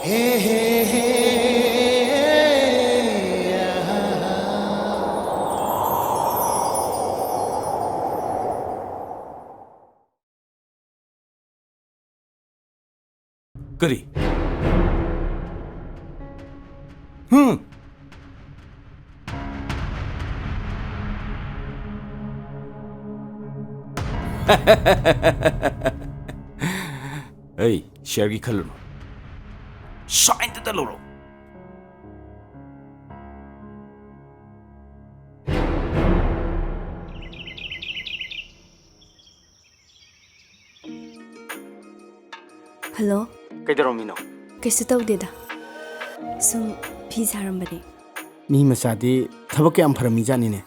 Hey, hey, hey, yeah. Kari. Hey, share की खल लो. Shine to the loro. Hello? Kaidaromino. Kaisu tawdeda. Sum fi sarambane. Mi masadi thabak yam pharami jani ne.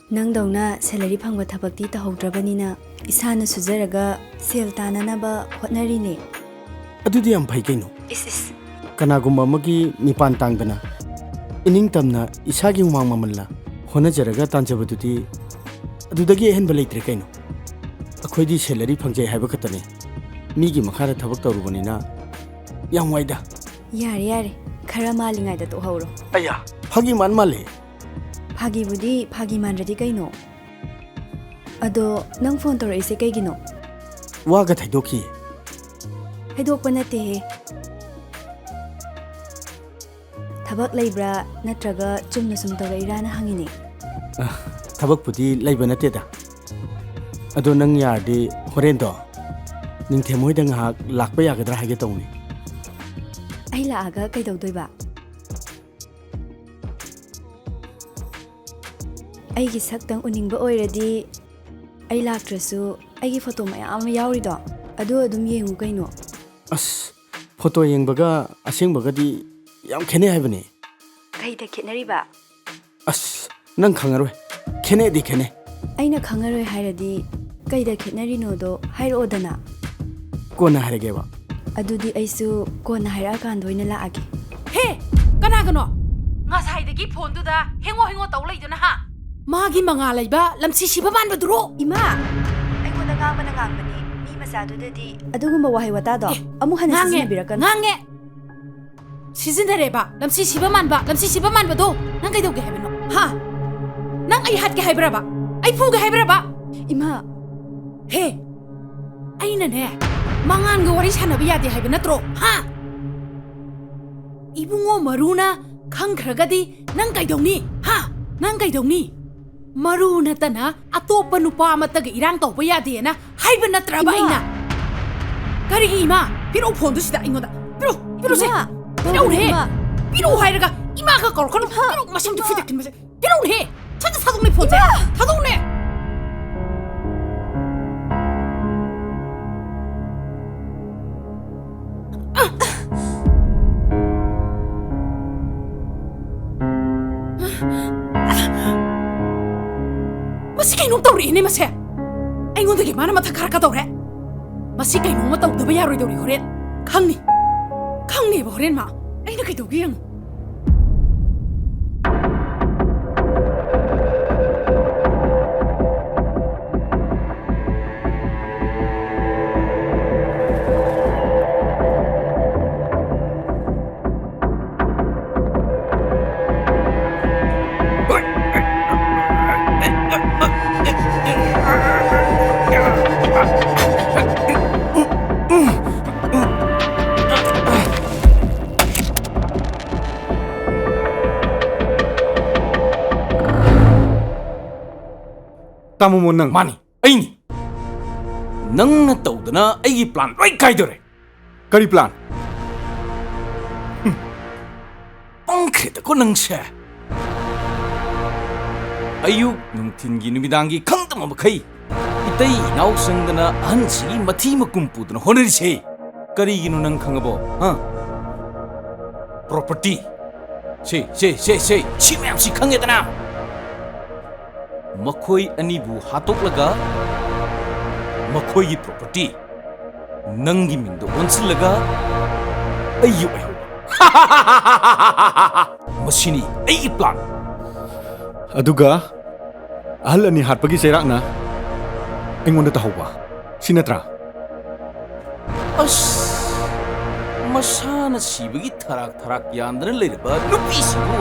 Nang dawna salary phangba thabakti tahawdrabanina isana sujaraga sel tananaba hotnari ne. Adudi yam phai kaino. Is. Kanagumba amagi mipan tangdana. Ining tamna isagi umang mamalla hona jaraga tanjabadudi adudagi hen balaitre kaino. Akhoidi salary phangjai haiba katane. Migi makhara thabak tawrubanina yam waida. Yare. Khara malingai da to hawro. Aya, phagi man male. Phagi budi phagi manradi kaino. Ado nang phone tawra ise kaigino. Waga thaidoki. Haidokpa nate he. Thabak laibra natraga chumna sum tawra irana hangine. Thabak pudi laiba nateda. Ado nang yardi horendo. Ning themoy da ngahak lakpa yagadra hage tawni. Ai laaga kaidawdoiba. Aigi saktang uningba oiradi ai laktrasu aigi photo mayam yaurido adu adum yengu kaino. As photo yengbaga asengbaga di yam khene haibane. Kaida khetnariba. As nang khangaroi. Khene di khene. Aina khangaroi hairadi kaida khetnarino do hairodana. Kona harageba. Adudi aisu kona haira kandoina laagi. Hey, kanagano? Ngasai phone tu da hengo taw laidana ha. Magi manga laiba lamsi siba man baduro. Ima, aigona ngangmana ngangmani mi masadudadi adugumba wahai watado amu hana sizinabirakan. Ngange. Sizinareba lamsi siba man bado. Nang kay doge hebeno. Ha? Nang ay hat ke hebra ba? Ay fu ke hebra ba? Ima, Hey. Ay na ne. Mangan ga wari sana biya de hebena tro. Ha? Ibungo maruna khangkragadi nang kay dongni. Ha? Nang kay dongni. Maru natana atopa nupa amataga irang tawba yade na haiba natraba Ima! ina. Kari ima, piro phone du sida ingoda. Piro se. Ima! Piro he. Ima! Piro hairaga ima ka kor kono. Piro masing du fidak kin mase. Piro he. Chanta sadong ni phone se. Sadong ne. Masih kayak nong tahu ini mas ya? Ayo untuk gimana mata karak tahu re? Masih kayak nong tahu tuh bayar itu orang kang nih orang mah. Ayo nak itu gimana? Tamu mo nang. Mani, ay ni. Nang natawdana ay plan right kaidore. Kari plan. Pangkrita ko nang siya. Ayuk nung tingi numidangi kang tamamakay. Itay inausangdana ansigi mati makumpudana honari siya. Karigino nang kangabo, ha? Property. Say. Simayam si kangedana. Makoy anibu hatoklaga makoy property nangi mindo onsilaga ayo masini ay plan Aduga ahal ani hatpagi serak na aingonda tahawba sinatra as masana sibagi tharak tharak yandana leiraba nupisibu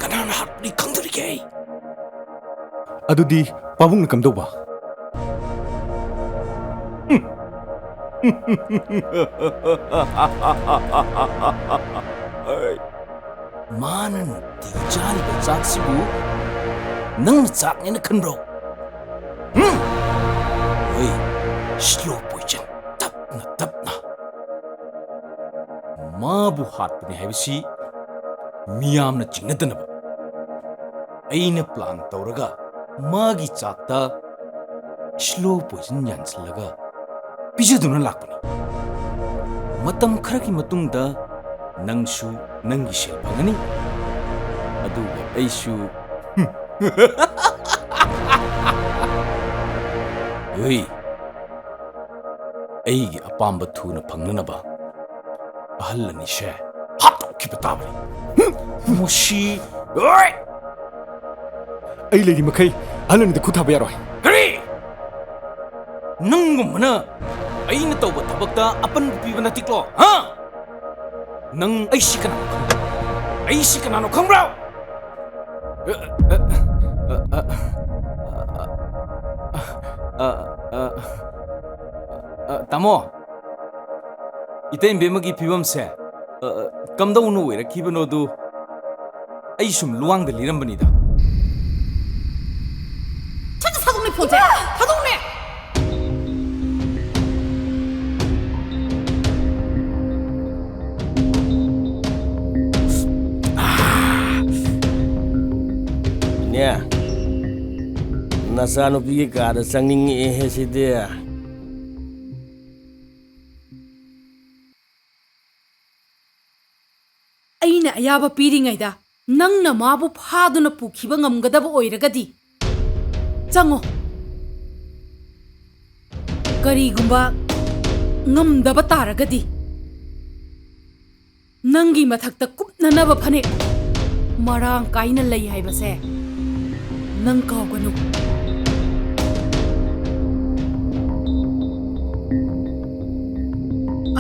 kanana hatni khangdrige ꯑꯗꯨꯗꯤ ꯄꯥꯕꯨꯡꯅ ꯀꯝꯗꯧꯕ mana nuti jani ba chak sibu nang chak ne khanbro oi slow poison tapna ma bu hat ni habisi miyam na chingadana ba aina plan tawraga magi chakta slow poison yanslaga pijaduna lakpani matam kharaki matungda nangsu nangi shel phangani aduga aishu oi aigi apamba thuna phangnanaba ahalani she hatu kibatabani mushi oi ꯑꯩ ꯂꯩꯔꯤ ꯃꯈꯩ ꯑꯍꯜꯅꯤꯗ ꯈꯨꯠ ꯊꯥꯕ ꯌꯥꯔꯣꯏ ꯀꯔꯤ ꯅꯪꯒꯨꯝꯕꯅ ꯑꯩꯅ ꯇꯧꯕ ꯊꯕꯛꯇ ꯑꯄꯟꯕ ꯄꯤꯕ ꯅꯠꯇꯦꯀꯣ ꯍꯥ ꯅꯪ ꯑꯩꯁꯤ ꯀꯅꯥꯅꯣ ꯈꯪꯕ꯭ꯔꯥ ꯑꯩꯁꯤ ꯀꯅꯥꯅꯣ ꯈꯪꯕ꯭ꯔꯥ ꯇꯥꯃꯣ ꯏꯇꯩꯕꯦꯝꯃꯒꯤ ꯐꯤꯕꯝꯁꯦ ꯀꯝꯗꯧꯅ ꯑꯣꯏꯔꯛꯈꯤꯕꯅꯣꯗꯨ ꯑꯩ ꯁꯨꯝ ꯂꯨꯋꯥꯡꯗ ꯂꯤꯔꯝꯕꯅꯤꯗ 폰세 하동네 네 나사노비게 가다 상닝이 해시데 ꯑꯩꯅ ꯑꯌꯥꯕ ꯄꯤꯔꯤꯉꯩꯗ ꯅꯪꯅ ꯃꯥꯕꯨ ꯐꯥꯗꯨꯅ ꯄꯨꯈꯤꯕ ꯉꯝꯒꯗꯕ ꯑꯣꯏꯔꯒꯗꯤ ꯆꯪꯉꯣ ꯀꯔꯤꯒꯨꯝꯕ ꯉꯝꯗꯕ ꯇꯥꯔꯒꯗꯤ ꯅꯪꯒꯤ ꯃꯊꯛꯇ ꯀꯨꯞꯅꯅꯕ ꯐꯅꯦꯛ ꯃꯔꯥꯡ ꯀꯥꯏꯅ ꯂꯩ ꯍꯥꯏꯕꯁꯦ ꯅꯪ ꯀꯥꯎꯒꯅꯨ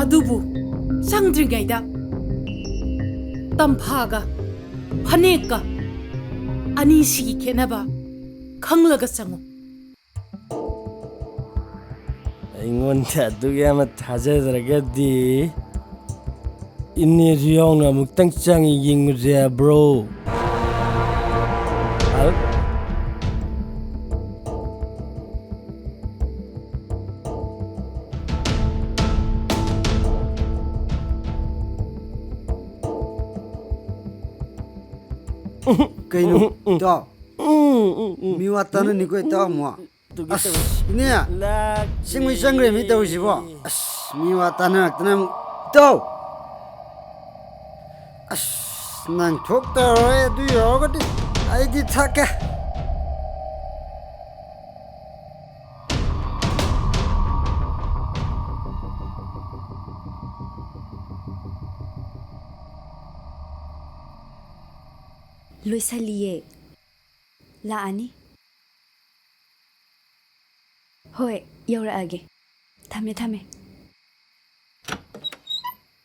ꯑꯗꯨꯕꯨ ꯆꯪꯗ꯭ꯔꯤꯉꯩꯗ ꯇꯝꯐꯥꯒ ꯐꯅꯦꯛꯀ ꯑꯅꯤꯁꯤꯒꯤ ꯈꯦꯠꯅꯕ ꯈꯪꯂꯒ ꯆꯪꯉꯨ ꯑꯩꯉꯣꯟꯗ ꯑꯗꯨꯛ ꯌꯥꯝꯅ ꯊꯥꯖꯗ꯭ꯔꯒꯗꯤ ꯏꯅꯦꯁꯨ ꯌꯥꯎꯅ ꯑꯃꯨꯛꯇꯪ ꯆꯪꯉꯤ ꯌꯦꯡꯉꯨꯁꯦ bro Kaino to mi watana ni ko to mo as ne singwi sangre mi to sibo as mi watana tana to as nan thok ta roe du yo ga di ai di thaka ꯂꯣꯏꯁꯜꯂꯤꯌꯦ ꯂꯥꯛꯑꯅꯤ ꯍꯣꯏ ꯌꯧꯔꯛꯑꯒꯦ ꯊꯝꯃꯦ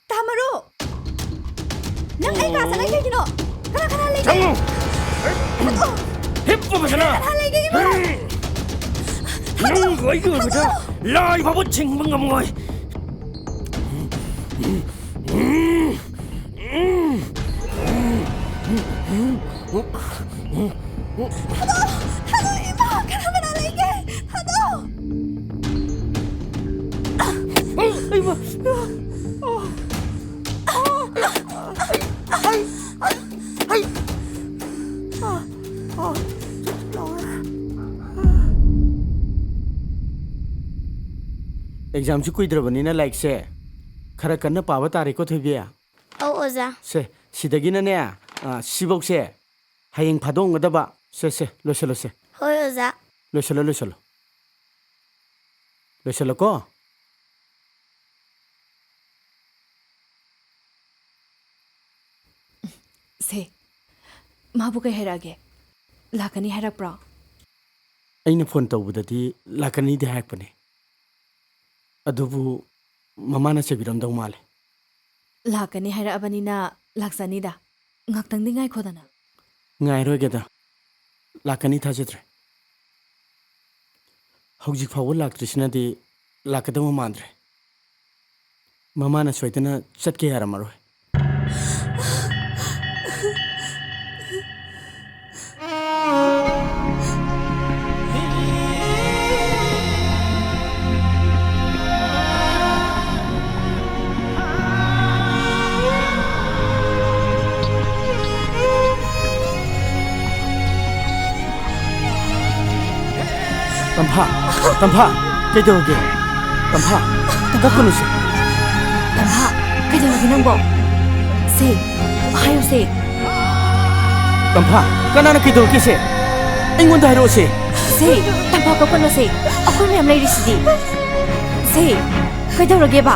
ꯇꯥꯃꯔꯣ ꯅꯪ ꯑꯩ ꯀꯥ ꯆꯠꯂꯒ ꯀꯩꯒꯤꯅꯣ ꯀꯅꯥ ꯂꯩꯒꯦ ꯆꯪꯉꯨ ꯍꯤꯞꯄꯨ ꯐꯖꯅ ꯀꯅꯥ ꯂꯩꯒꯦ ꯏꯃꯥ ꯅꯪ ꯑꯩꯒꯤ ꯑꯣꯏꯕꯗ ꯂꯥꯏ ꯐꯥꯎꯕ ꯆꯤꯡꯕ ꯉꯝꯃꯣꯏ एग्जाम कुइद्रबनीना लाइक से खरा कन्ना पावा तारेको थोबिया औ ओजा से सिदगिनने सिबौक से हयेंग फादोंगदबा से लोसलो से होय ओजा लोसलो को 세 마부 ꯀꯩ ꯍꯥꯏꯔꯛꯑꯒꯦ ꯂꯥꯛꯀꯅꯤ ꯍꯥꯏꯔꯛꯄ꯭ꯔꯣ ꯑꯩꯅ ꯐꯣꯟ ꯇꯧꯕꯗꯗꯤ ꯂꯥꯛꯀꯅꯤꯗꯤ ꯍꯥꯏꯔꯛꯄꯅꯦ ꯑꯗꯨꯕꯨ ꯃꯃꯥꯅ ꯆꯩꯕꯤꯔꯝꯗꯧ ꯃꯥꯜꯂꯦ ꯂꯥꯛꯀꯅꯤ ꯍꯥꯏꯔꯛꯑꯕꯅꯤꯅ ꯂꯥꯛꯆꯅꯤꯗ ꯉꯥꯛꯇꯪꯗꯤ ꯉꯥꯏꯈꯣꯗꯅ ꯉꯥꯏꯔꯣꯏꯒꯦꯗ ꯂꯥꯛꯀꯅꯤ ꯊꯥꯖꯗ꯭ꯔꯦ ꯍꯧꯖꯤꯛ ꯐꯥꯎꯕ ꯂꯥꯛꯇ꯭ꯔꯤꯁꯤꯅꯗꯤ ꯂꯥꯛꯀꯗꯕ ꯃꯥꯟꯗ꯭ꯔꯦ ꯃꯃꯥꯅ ꯁꯣꯏꯗꯅ ꯆꯠꯀꯦ ꯌꯥꯔꯝꯃꯔꯣꯏ ꯇꯝꯐꯥ ꯀꯩꯗꯧꯔꯒꯦ ꯇꯝꯐꯥ ꯀꯞꯀꯅꯨꯁꯦ ꯇꯝꯐꯥ ꯀꯩꯗꯧꯔꯒꯦ ꯅꯪꯕꯣ ꯁꯦ ꯍꯥꯏꯌꯨꯁꯦ ꯇꯝꯐꯥ ꯀꯅꯥꯅ ꯀꯩꯗꯧꯔꯒꯦꯁꯦ ꯑꯩꯉꯣꯟꯗ ꯍꯥꯏꯔꯛꯑꯣꯁꯦ ꯁꯦ ꯇꯝꯐꯥ ꯀꯞꯀꯅꯨꯁꯦ ꯑꯩꯈꯣꯏ ꯃꯌꯥꯝ ꯂꯩꯔꯤꯁꯤꯗꯤ ꯁꯦ ꯀꯩꯗꯧꯔꯒꯦꯕ